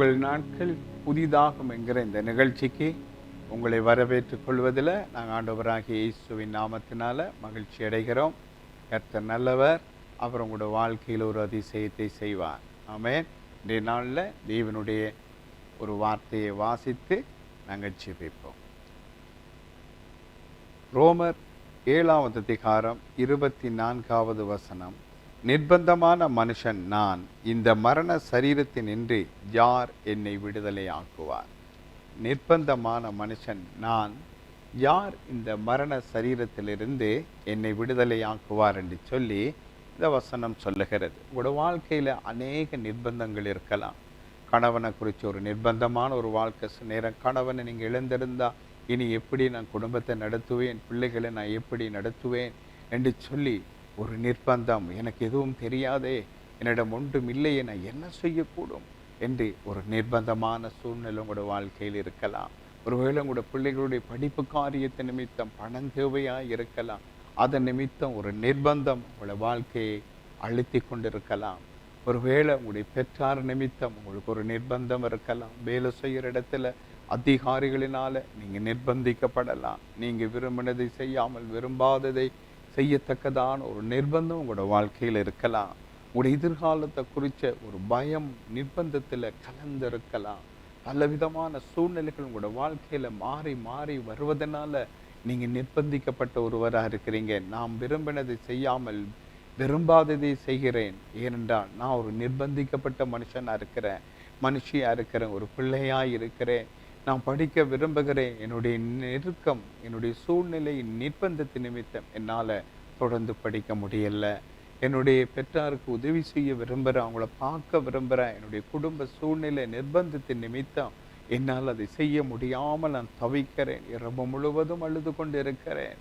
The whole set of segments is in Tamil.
உங்கள் நாட்கள் புதிதாகும் என்கிற இந்த நிகழ்ச்சிக்கு உங்களை வரவேற்றுக் கொள்வதில் நாங்கள் ஆண்டவராகிய இயேசுவின் நாமத்தினால மகிழ்ச்சி அடைகிறோம். கர்த்தர் நல்லவர், அவர் உங்களோட வாழ்க்கையில் ஒரு அதிசயத்தை செய்வார். ஆமென். இன்றைய நாளில் தேவனுடைய ஒரு வார்த்தையை வாசித்து நாங்கள் ஜெபிப்போம். ரோமர் 7வது அதிகாரம் 24வது வசனம். நிர்பந்தமான மனுஷன் நான், இந்த மரண சரீரத்தினின்று யார் என்னை விடுதலை ஆக்குவார்? நிர்பந்தமான மனுஷன் நான், யார் இந்த மரண சரீரத்திலிருந்து என்னை விடுதலை ஆக்குவார் என்று சொல்லி இந்த வசனம் சொல்லுகிறது. உங்களோட வாழ்க்கையில் அநேக நிர்பந்தங்கள் இருக்கலாம். கணவனை குறித்து ஒரு நிர்பந்தமான ஒரு வாழ்க்கை நேரம். கணவனை நீங்கள் இழந்திருந்தா இனி எப்படி நான் குடும்பத்தை நடத்துவேன், பிள்ளைகளை நான் எப்படி நடத்துவேன் என்று சொல்லி ஒரு நிர்பந்தம். எனக்கு எதுவும் தெரியாதே, என்னிடம் ஒன்றும் இல்லையே, நான் என்ன செய்யக்கூடும் என்று ஒரு நிர்பந்தமான சூழ்நிலை உங்களோட வாழ்க்கையில் இருக்கலாம். ஒருவேளை உங்களோட பிள்ளைகளுடைய படிப்பு காரியத்தை நிமித்தம் பணம் தேவையாக இருக்கலாம். அதன் நிமித்தம் ஒரு நிர்பந்தம் உங்களோட வாழ்க்கையை அழுத்தி கொண்டிருக்கலாம். ஒருவேளை உங்களுடைய பெற்றார் நிமித்தம் உங்களுக்கு ஒரு நிர்பந்தம் இருக்கலாம். வேலை செய்கிற இடத்துல அதிகாரிகளினால நீங்கள் நிர்பந்திக்கப்படலாம். நீங்கள் விரும்பினதை செய்யாமல் விரும்பாததை செய்யத்தக்கதான ஒரு நிர்பந்தம் உங்களோட வாழ்க்கையில் இருக்கலாம். உங்களுடைய எதிர்காலத்தை குறித்த ஒரு பயம் நிர்பந்தத்தில் கலந்திருக்கலாம். பலவிதமான சூழ்நிலைகள் உங்களோட வாழ்க்கையில் மாறி மாறி வருவதனால நீங்கள் நிர்பந்திக்கப்பட்ட ஒருவராக இருக்கிறீங்க. நாம் விரும்பினதை செய்யாமல் விரும்பாததை செய்கிறேன், ஏனென்றால் நான் ஒரு நிர்பந்திக்கப்பட்ட மனுஷனாக இருக்கிறேன், மனுஷியாக இருக்கிறேன், ஒரு பிள்ளையாக இருக்கிறேன். நான் படிக்க விரும்புகிறேன். என்னுடைய நெருக்கம், என்னுடைய சூழ்நிலை நிர்பந்தத்தின் நிமித்தம் என்னால் தொடர்ந்து படிக்க முடியலை. என்னுடைய பெற்றாருக்கு உதவி செய்ய விரும்புகிறேன், அவங்கள பார்க்க விரும்புகிறேன். என்னுடைய குடும்ப சூழ்நிலை நிர்பந்தத்தின் நிமித்தம் என்னால் அதை செய்ய முடியாமல் நான் தவிக்கிறேன். இரவு முழுவதும் அழுது கொண்டு இருக்கிறேன்.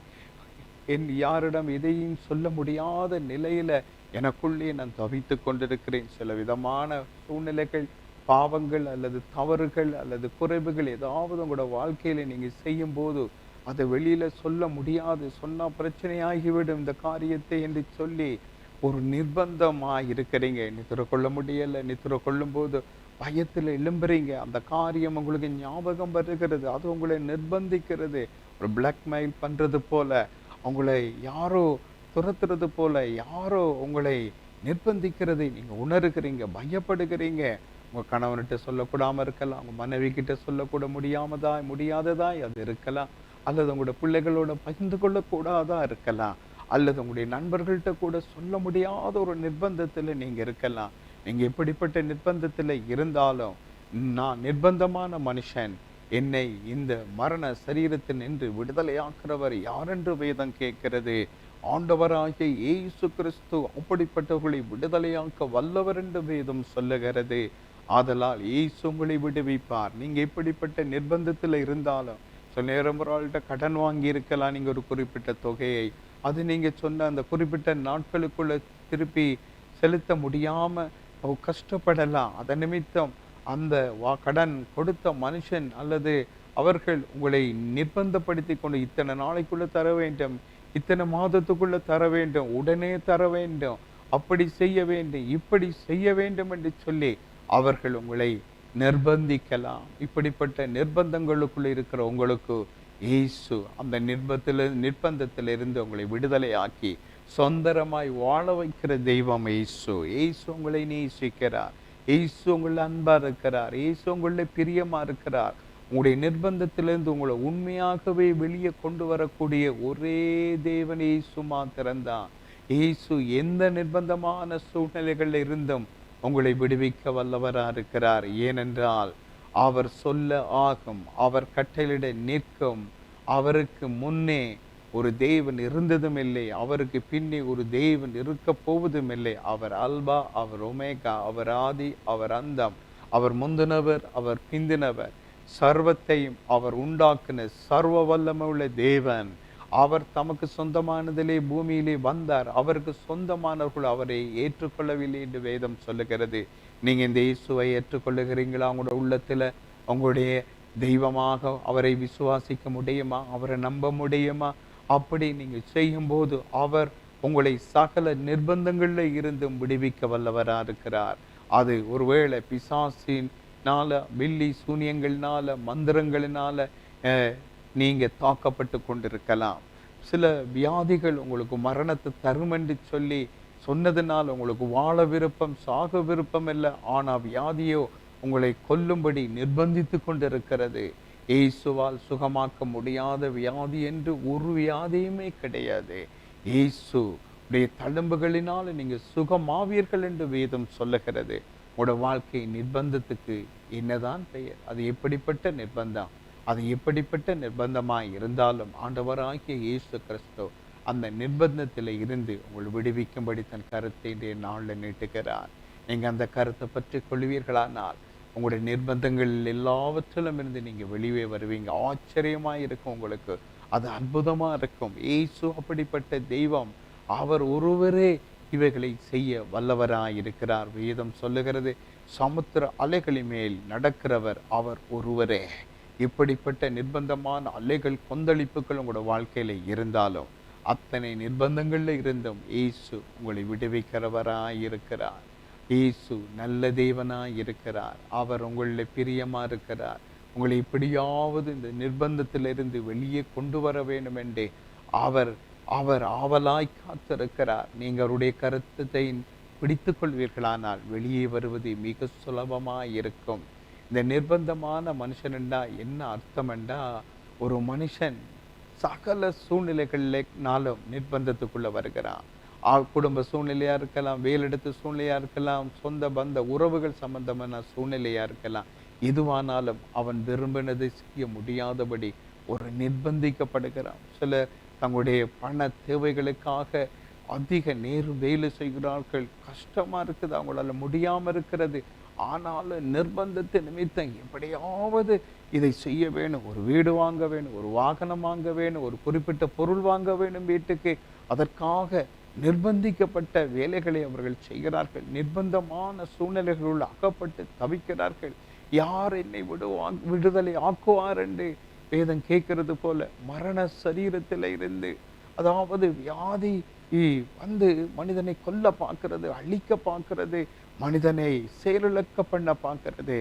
யாரிடம் எதையும் சொல்ல முடியாத நிலையில் எனக்குள்ளே நான் தவித்து கொண்டிருக்கிறேன். சில விதமான சூழ்நிலைகள், பாவங்கள் அல்லது தவறுகள் அல்லது குறைவுகள் ஏதாவது உங்களோட வாழ்க்கையில நீங்க செய்யும் போது அதை வெளியில சொல்ல முடியாது, சொன்னா பிரச்சனையாகிவிடும் இந்த காரியத்தை என்று சொல்லி ஒரு நிர்பந்தமாக இருக்கிறீங்க. நித்திர கொள்ள முடியலை. நித்திர கொள்ளும் போது பயத்தில் எழும்புறீங்க. அந்த காரியம் உங்களுக்கு ஞாபகம் வருகிறது. அது உங்களை நிர்பந்திக்கிறது. ஒரு பிளாக்மெயில் பண்றது போல, உங்களை யாரோ துரத்துறது போல, யாரோ உங்களை நிர்பந்திக்கிறதை நீங்க உணர்கிறீங்க, பயப்படுகிறீங்க. உங்கள் கணவன்கிட்ட சொல்லக்கூடாமல் இருக்கலாம், உங்கள் மனைவி கிட்ட சொல்லக்கூட முடியாததாய் அது இருக்கலாம், அல்லது உங்களோட பிள்ளைகளோட பகிர்ந்து கொள்ளக்கூடாதா இருக்கலாம், அல்லது உங்களுடைய நண்பர்கள்ட்ட கூட சொல்ல முடியாத ஒரு நிர்பந்தத்தில் நீங்கள் இருக்கலாம். நீங்கள் எப்படிப்பட்ட நிர்பந்தத்தில் இருந்தாலும், நான் நிர்பந்தமான மனுஷன், என்னை இந்த மரண சரீரத்தில் நின்று விடுதலையாக்குறவர் யாரென்று வேதம் கேட்கிறது. ஆண்டவராகிய இயேசு கிறிஸ்து அப்படிப்பட்டவர்களை விடுதலையாக்க வல்லவர் என்று வேதம் சொல்லுகிறது. ஆதலால் இயேசு உங்களை விடுவிப்பார். நீங்க எப்படிப்பட்ட நிர்பந்தத்தில் இருந்தாலும், சில நேரம் ஒரு ஆள்கிட்ட கடன் வாங்கி இருக்கலாம், நீங்க ஒரு குறிப்பிட்ட தொகையை, அது நீங்க சொன்ன அந்த குறிப்பிட்ட நாட்களுக்குள்ள திருப்பி செலுத்த முடியாம கஷ்டப்படலாம். அதன் நிமித்தம் அந்த கடன் கொடுத்த மனுஷன் அல்லது அவர்கள் உங்களை நிர்பந்தப்படுத்தி கொண்டு இத்தனை நாளைக்குள்ள தர வேண்டும், இத்தனை மாதத்துக்குள்ள தர வேண்டும், உடனே தர வேண்டும், அப்படி செய்ய வேண்டும், இப்படி செய்ய வேண்டும் என்று சொல்லி அவர்கள் உங்களை நிர்பந்திக்கலாம். இப்படிப்பட்ட நிர்பந்தங்களுக்குள்ள இருக்கிற உங்களுக்கு இயேசு அந்த நிர்பந்தத்திலிருந்து உங்களை விடுதலை ஆக்கி சொந்தரமாய் வாழ வைக்கிற தெய்வம் இயேசு. இயேசு உங்களை நேசிக்கிறார். இயேசு உங்களை அன்பா இருக்கிறார். இயேசு உங்களை பிரியமா இருக்கிறார். உங்களுடைய நிர்பந்தத்திலிருந்து உங்களை உண்மையாகவே வெளியே கொண்டு வரக்கூடிய ஒரே தேவன் இயேசு மாத்திரம்தான். இயேசு எந்த நிர்பந்தமான சூழ்நிலைகளில் இருந்தும் உங்களை விடுவிக்க வல்லவராக இருக்கிறார். ஏனென்றால் அவர் சொல்ல ஆகும், அவர் கட்டளையிட நிற்கும். அவருக்கு முன்னே ஒரு தேவன் இருந்ததும் இல்லை, அவருக்கு பின்னே ஒரு தேவன் இருக்க போவதும் இல்லை. அவர் அல்பா, அவர் ஒமேகா, அவர் ஆதி, அவர் அந்தம், அவர் முந்தினவர், அவர் பிந்தினவர், சர்வத்தையும் அவர் உண்டாக்குன சர்வ வல்லமையுள்ள தேவன். அவர் தமக்கு சொந்தமானதிலே பூமியிலே வந்தார். அவருக்கு சொந்தமானவர்கள் அவரை ஏற்றுக்கொள்ளவில்லை என்று வேதம் சொல்லுகிறது. நீங்க இந்த இயேசுவை ஏற்றுக்கொள்ளுகிறீங்களா? உங்களோட உள்ளத்துல உங்களுடைய தெய்வமாக அவரை விசுவாசிக்க முடியுமா? அவரை நம்ப முடியுமா? அப்படி நீங்க செய்யும் போது அவர் உங்களை சகல நிர்பந்தங்கள்ல இருந்தும் விடுவிக்க வல்லவராக இருக்கிறார். அது ஒருவேளை பிசாசின் வெள்ளி சூனியங்கள்னால, மந்திரங்களினால நீங்க தாக்கப்பட்டு கொண்டிருக்கலாம். சில வியாதிகள் உங்களுக்கு மரணத்தை தரும் என்று சொல்லி சொன்னதுனால உங்களுக்கு வாழ விருப்பம், சாக விருப்பம் இல்லை. ஆனா வியாதியோ உங்களை கொல்லும்படி நிர்பந்தித்து கொண்டிருக்கிறது. இயேசுவால் சுகமாக்க முடியாத வியாதி என்று ஒரு வியாதியுமே கிடையாது. இயேசு உடைய தழும்புகளினால் நீங்க சுகமாவீர்கள் என்று வேதம் சொல்லுகிறது. உங்களோட வாழ்க்கை நிர்பந்தத்துக்கு என்னதான் பெயர்? அது எப்படிப்பட்ட நிர்பந்தம்? அது எப்படிப்பட்ட நிர்பந்தமாய் இருந்தாலும் ஆண்டவராகிய இயேசு கிறிஸ்து அந்த நிர்பந்தத்தில் இருந்து உங்களை விடுவிக்கும்படி தன் கருத்தை இன்றைய நாளில் நீட்டுகிறார். நீங்கள் அந்த கருத்தை பற்றி கொள்வீர்களானால் உங்களுடைய நிர்பந்தங்கள் எல்லாவற்றிலும் இருந்து நீங்கள் வெளியே வருவீங்க. ஆச்சரியமாக இருக்கும் உங்களுக்கு, அது அற்புதமாக இருக்கும். இயேசு அப்படிப்பட்ட தெய்வம். அவர் ஒருவரே இவைகளை செய்ய வல்லவராய் இருக்கிறார். வேதம் சொல்லுகிறது, சமுத்திர அலைகளின் மேல் நடக்கிறவர் அவர் ஒருவரே. இப்படிப்பட்ட நிர்பந்தமான அலைகள், கொந்தளிப்புகள் உங்களோட வாழ்க்கையில இருந்தாலும், அத்தனை நிர்பந்தங்கள்ல இருந்தும் இயேசு உங்களை விடுவிக்கிறவராய் இருக்கிறார். இயேசு நல்ல தேவனாய் இருக்கிறார். அவர் உங்களில் பிரியமா இருக்கிறார். உங்களை எப்படியாவது இந்த நிர்பந்தத்திலிருந்து வெளியே கொண்டு வர வேண்டும் என்றே அவர் அவர் ஆவலாய் காத்திருக்கிறார். நீங்க அவருடைய கருத்தை பிடித்து கொள்வீர்களானால் வெளியே வருவது மிக சுலபமாய் இருக்கும். இந்த நிர்பந்தமான மனுஷன்டா என்ன அர்த்தம் என்றா, ஒரு மனுஷன் சகல சூழ்நிலைகளினாலும் நிர்பந்தத்துக்குள்ள வருகிறான். குடும்ப சூழ்நிலையா இருக்கலாம், வேலெடுத்து சூழ்நிலையா இருக்கலாம், சொந்த பந்த உறவுகள் சம்பந்தமான சூழ்நிலையா இருக்கலாம். எதுவானாலும் அவன் விரும்பினதை செய்ய முடியாதபடி ஒரு நிர்பந்திக்கப்படுகிறான். சிலர் தங்களுடைய பண தேவைகளுக்காக அதிக நேரம் வேலை செய்கிறார்கள். கஷ்டமா இருக்குது, அவங்களால முடியாம இருக்கிறது. ஆனாலும் நிர்பந்தத்தை நிமித்தம் எப்படியாவது இதை செய்ய வேணும். ஒரு வீடு வாங்க வேணும், ஒரு வாகனம் வாங்க வேணும், ஒரு குறிப்பிட்ட பொருள் வாங்க வேணும் வீட்டுக்கு. அதற்காக நிர்பந்திக்கப்பட்ட வேலைகளை அவர்கள் செய்கிறார்கள். நிர்பந்தமான சூழ்நிலைகளுள் அகப்பட்டு தவிக்கிறார்கள். யார் என்னை விடுதலை ஆக்குவார் என்று வேதம் கேட்கிறது போல மரண சரீரத்தில் இருந்து, அதாவது வியாதி வந்து மனிதனை கொல்ல பார்க்கிறது, அழிக்க பார்க்கிறது, மனிதனை செயலிழக்க பண்ண பார்க்கிறது.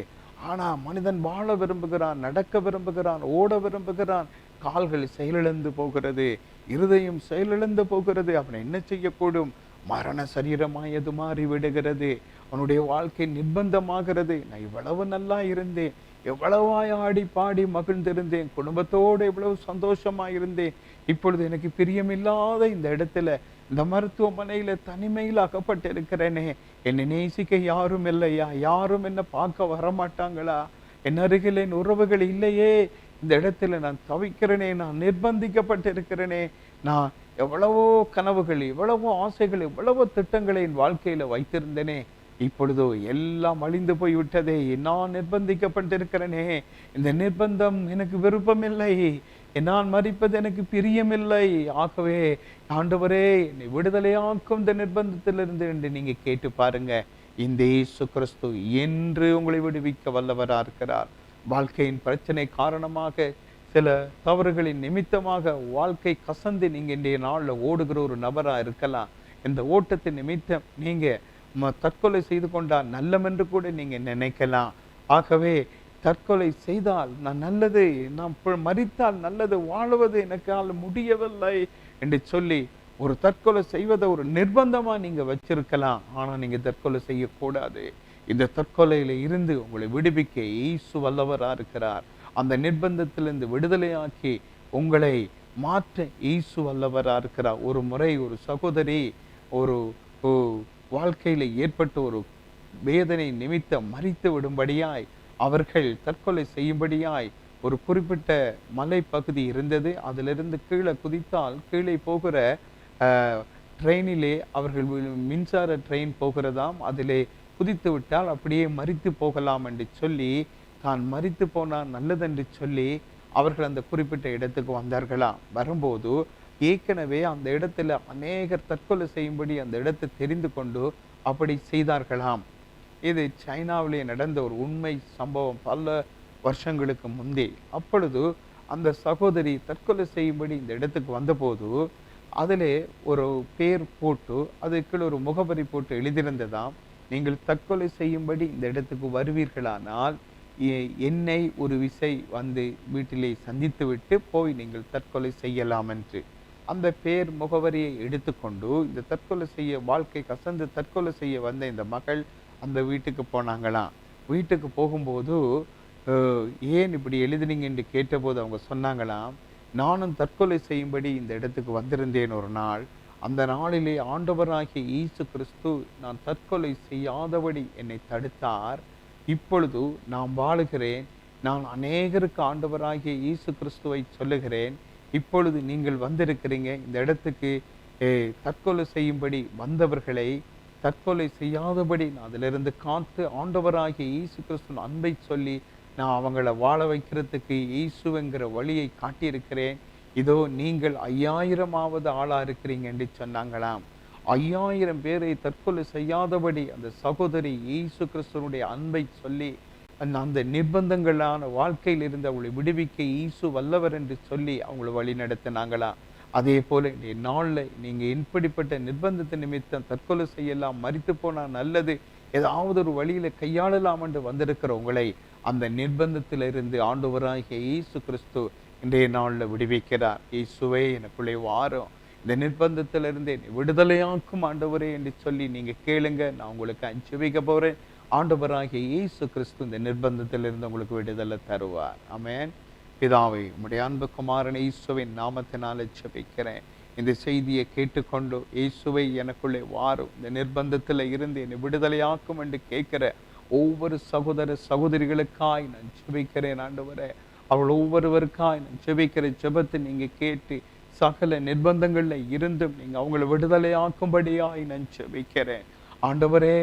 ஆனா மனிதன் வாழ விரும்புகிறான், நடக்க விரும்புகிறான், ஓட விரும்புகிறான். கால்கள் செயலிழந்து போகிறது, இருதயம் செயலிழந்து போகிறது. அவன் என்ன செய்யக்கூடும்? மரண சரீரமாயது மாறி விடுகிறது. அவனுடைய வாழ்க்கை நிர்பந்தமாகிறது. நான் இவ்வளவு நல்லா இருந்தேன், எவ்வளவாய் ஆடி பாடி மகிழ்ந்திருந்தேன், குடும்பத்தோடு எவ்வளவு சந்தோஷமா இருந்தேன். இப்பொழுது எனக்கு பிரியமில்லாத இந்த இடத்துல, இந்த மருத்துவமனையில தனிமையில் அகப்பட்டு இருக்கிறேனே, என்னை நேசிக்க யாரும் இல்லையா? யாரும் என்ன பார்க்க வரமாட்டாங்களா? என் அருகில் என் உறவுகள் இல்லையே. இந்த இடத்துல நான் தவிக்கிறேனே, நான் நிர்பந்திக்கப்பட்டு இருக்கிறேனே. நான் எவ்வளவோ கனவுகள், எவ்வளவோ ஆசைகள், எவ்வளவோ திட்டங்களை என் வாழ்க்கையில வைத்திருந்தேனே. இப்பொழுதோ எல்லாம் அழிந்து போய்விட்டதே. நான் நிர்பந்திக்கப்பட்டிருக்கிறேனே. இந்த நிர்பந்தம் எனக்கு விருப்பமில்லை. நான் மரிப்பது எனக்கு பிரியமில்லை. ஆகவே ஆண்டவரே என்னை விடுதலையாக்கும் இந்த நிர்பந்தத்திலிருந்து என்று நீங்க கேட்டு பாருங்க. இந்த இயேசு கிறிஸ்து என்று உங்களை விடுவிக்க வல்லவரா இருக்கிறார். வாழ்க்கையின் பிரச்சனை காரணமாக, சில தவறுகளின் நிமித்தமாக வாழ்க்கை கசந்து நீங்க இன்றைய நாளில் ஓடுகிற ஒரு நபரா இருக்கலாம். இந்த ஓட்டத்தின் நிமித்தம் நீங்க தற்கொலை செய்து கொண்டால் நல்லமென்று கூட நீங்க நினைக்கலாம். ஆகவே தற்கொலை செய்தால் நான் நல்லது, நான் மரித்தால் நல்லது, வாழுவது எனக்கால் முடியவில்லை என்று சொல்லி ஒரு தற்கொலை செய்வதை ஒரு நிர்பந்தமா நீங்க வச்சிருக்கலாம். ஆனா நீங்க தற்கொலை செய்யக்கூடாது. இந்த தற்கொலையில இருந்து உங்களை விடுவிக்க இயேசு வல்லவரா இருக்கிறார். அந்த நிர்பந்தத்திலிருந்து விடுதலையாக்கி உங்களை மாற்ற இயேசு வல்லவரா இருக்கிறார். ஒரு முறை ஒரு சகோதரி ஒரு வாழ்க்கையில ஏற்பட்ட ஒரு வேதனை நிமித்தம் மரித்து விடும்படியாய், அவர்கள் தற்கொலை செய்யும்படியாய் ஒரு குறிப்பிட்ட மலை பகுதி இருந்தது. அதிலிருந்து கீழே குதித்தால் கீழே போகிற ட்ரெயினிலே அவர்கள் மின்சார ட்ரெயின் போகிறதாம். அதிலே குதித்து விட்டால் அப்படியே மரித்து போகலாம் என்று சொல்லி, தான் மரித்து போனால் நல்லதென்று சொல்லி அவர்கள் அந்த குறிப்பிட்ட இடத்துக்கு வந்தார்களாம். வரும்போது ஏற்கனவே அந்த இடத்துல அநேகர் தற்கொலை செய்யும்படி அந்த இடத்தை தெரிந்து கொண்டு அப்படி செய்தார்களாம். இது சைனாவிலே நடந்த ஒரு உண்மை சம்பவம், பல வருஷங்களுக்கு முன்பே. அப்பொழுது அந்த சகோதரி தற்கொலை செய்யும்படி இந்த இடத்துக்கு வந்தபோது அதிலே ஒரு பேர் போட்டு அதுக்குள்ள ஒரு முகவரி போட்டு எழுதியிருந்ததாம், நீங்கள் தற்கொலை செய்யும்படி இந்த இடத்துக்கு வருவீர்களானால் என்னை ஒரு விசை வந்து வீட்டிலே சந்தித்துவிட்டு போய் நீங்கள் தற்கொலை செய்யலாம் என்று அந்த பேர் முகவரியை எடுத்துக்கொண்டு இந்த தற்கொலை செய்ய வாழ்க்கை கசந்து தற்கொலை செய்ய வந்த இந்த மகள் அந்த வீட்டுக்கு போனாங்களாம். வீட்டுக்கு போகும்போது ஏன் இப்படி எழுதினீங்க என்று கேட்டபோது அவங்க சொன்னாங்களாம், நானும் தற்கொலை செய்யும்படி இந்த இடத்துக்கு வந்திருந்தேன் ஒரு நாள். அந்த நாளிலே ஆண்டவராகிய இயேசு கிறிஸ்து நான் தற்கொலை செய்யாதபடி என்னை தடுத்தார். இப்பொழுது நான் வாழுகிறேன். நான் அநேகருக்கு ஆண்டவராகிய இயேசு கிறிஸ்துவை சொல்லுகிறேன். இப்பொழுது நீங்கள் வந்திருக்கிறீங்க இந்த இடத்துக்கு தற்கொலை செய்யும்படி வந்தவர்களை தற்கொலை செய்யாதபடி நான் அதிலிருந்து காத்து ஆண்டவராகிய இயேசு கிறிஸ்துவின் அன்பை சொல்லி நான் அவங்கள வாழ வைக்கிறதுக்கு இயேசுங்கிற வழியை காட்டியிருக்கிறேன். இதோ நீங்கள் 5000வது ஆளா இருக்கிறீங்க என்று சொன்னாங்களாம். 5000 பேரை தற்கொலை செய்யாதபடி அந்த சகோதரி இயேசு கிறிஸ்துவனுடைய அன்பை சொல்லி அந்த நிர்பந்தங்களான வாழ்க்கையில் இருந்து அவங்களை விடுவிக்க இயேசு வல்லவர் என்று சொல்லி அவங்களை வழி நடத்தினாங்களா. அதே போல இன்றைய நாளில் நீங்கள் இப்படிப்பட்ட நிர்பந்தத்தை நிமித்தம் தற்கொலை செய்யலாம், மரித்து போனால் நல்லது, ஏதாவது ஒரு வழியில கையாளலாம் என்று வந்திருக்கிற உங்களை அந்த நிர்பந்தத்திலிருந்து ஆண்டவராகிய இயேசு கிறிஸ்து இன்றைய நாளில் விடுவிக்கிறார். இயேசுவே எனக்குள்ளே வாரும், இந்த நிர்பந்தத்திலிருந்து என்னை விடுதலையாக்கும் ஆண்டவரே என்று சொல்லி நீங்க கேளுங்க. நான் உங்களுக்கு ஜெபிக்க போறேன். ஆண்டவராகிய இயேசு கிறிஸ்து இந்த நிர்பந்தத்திலிருந்து உங்களுக்கு விடுதலை தருவார். ஆமென். பிதாவே, உம்முடைய அன்பு குமாரன் இயேசுவின் நாமத்தினால ஜெபிக்கிறேன். இந்த செய்தியை கேட்டுக்கொண்டு இயேசுவை எனக்குள்ளே வாரும், இந்த நிர்பந்தத்தில் இருந்து என்னை விடுதலையாக்கும் என்று கேட்கிற ஒவ்வொரு சகோதர சகோதரிகளுக்காய் நான் ஜெபிக்கிறேன் ஆண்டவரே. அவள் ஒவ்வொருவருக்காய் நான் ஜெபிக்கிற ஜெபத்தை நீங்க கேட்டு சகல நிர்பந்தங்கள்ல இருந்தும் நீங்க அவங்களை விடுதலையாக்கும்படியாய் நான் ஜெபிக்கிறேன் ஆண்டவரே.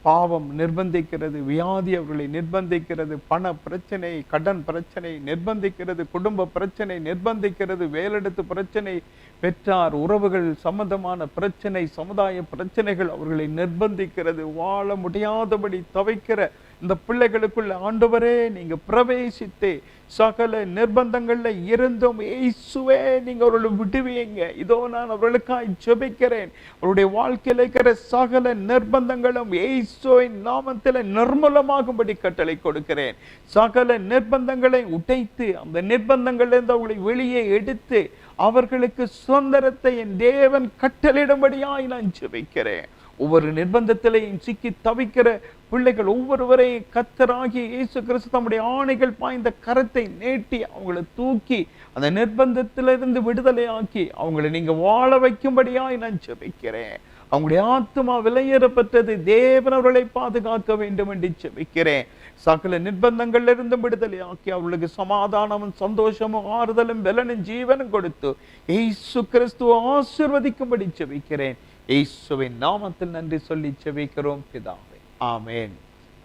பாவம் நிர்பந்திக்கிறது, வியாதி அவர்களை நிர்பந்திக்கிறது, பண பிரச்சனை, கடன் பிரச்சனை நிர்பந்திக்கிறது, குடும்ப பிரச்சனை நிர்பந்திக்கிறது, வேலெடுத்து பிரச்சனை, பெற்றார் உறவுகள் சம்பந்தமான பிரச்சனை, சமுதாய பிரச்சனைகள் அவர்களை நிர்பந்திக்கிறது. வாழ முடியாதபடி தவிக்கிற இந்த பிள்ளைகளுக்குள்ள ஆண்டவரே நீங்க பிரவேசித்து சகல நிர்பந்தங்கள்ல இருந்தும் இயேசுவே நீங்க அவர்களை விடுவீங்க. இதோ நான் அவர்களுக்காய் ஜெபிக்கிறேன். அவருடைய வாழ்க்கையில் இருக்கிற சகல நிர்பந்தங்களும் இயேசுவின் நாமத்தில் நிர்மூலமாகும்படி கட்டளை கொடுக்கிறேன். சகல நிர்பந்தங்களை உடைத்து அந்த நிர்பந்தங்களிலிருந்து அவர்களை வெளியே எடுத்து அவர்களுக்கு சுதந்திரத்தை என் தேவன் கட்டளையிடும்படியாய் நான் ஜெபிக்கிறேன். ஒவ்வொரு நிர்பந்தத்திலையும் சிக்கி தவிக்கிற பிள்ளைகள் ஒவ்வொருவரையும் கர்த்தராகிய இயேசு கிறிஸ்து தம்முடைய ஆணைகள் பாய்ந்த கரத்தை நீட்டி அவங்களை தூக்கி அந்த நிர்பந்தத்திலிருந்து விடுதலையாக்கி அவங்களை நீங்க வாழ வைக்கும்படியாய் நான் ஜெபிக்கிறேன். அவங்களுடைய ஆத்மா விலையேறப்பட்டது, தேவன் அவர்களை பாதுகாக்க வேண்டும் என்று ஜெபிக்கிறேன். சகல நிர்பந்தங்கள்ல இருந்து விடுதலையாக்கி அவர்களுக்கு சமாதானமும் சந்தோஷமும் ஆறுதலும் பலனும் ஜீவனும் கொடுத்து இயேசு கிறிஸ்துவை ஆசீர்வதிக்கும்படி ஜெபிக்கிறேன். இயேசுவின் நாமத்தில் நன்றி சொல்லி ஜெபிக்கிறோம் பிதாவே, ஆமென்.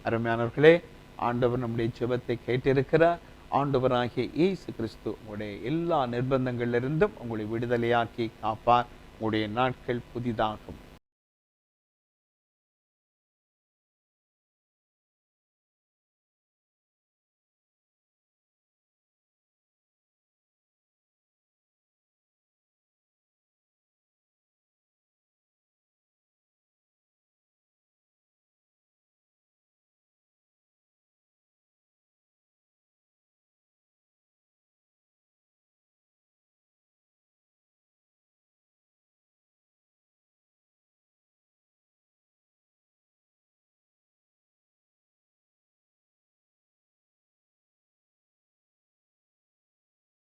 அருமையானவர்களே, ஆண்டவர் நம்முடைய ஜெபத்தை கேட்டிருக்கிறார். ஆண்டவராகிய இயேசு கிறிஸ்து உங்களுடைய எல்லா நிர்பந்தங்களிலிருந்தும் உங்களை விடுதலையாக்கி காப்பார். உங்களுடைய நாட்கள் புதிதாகும்.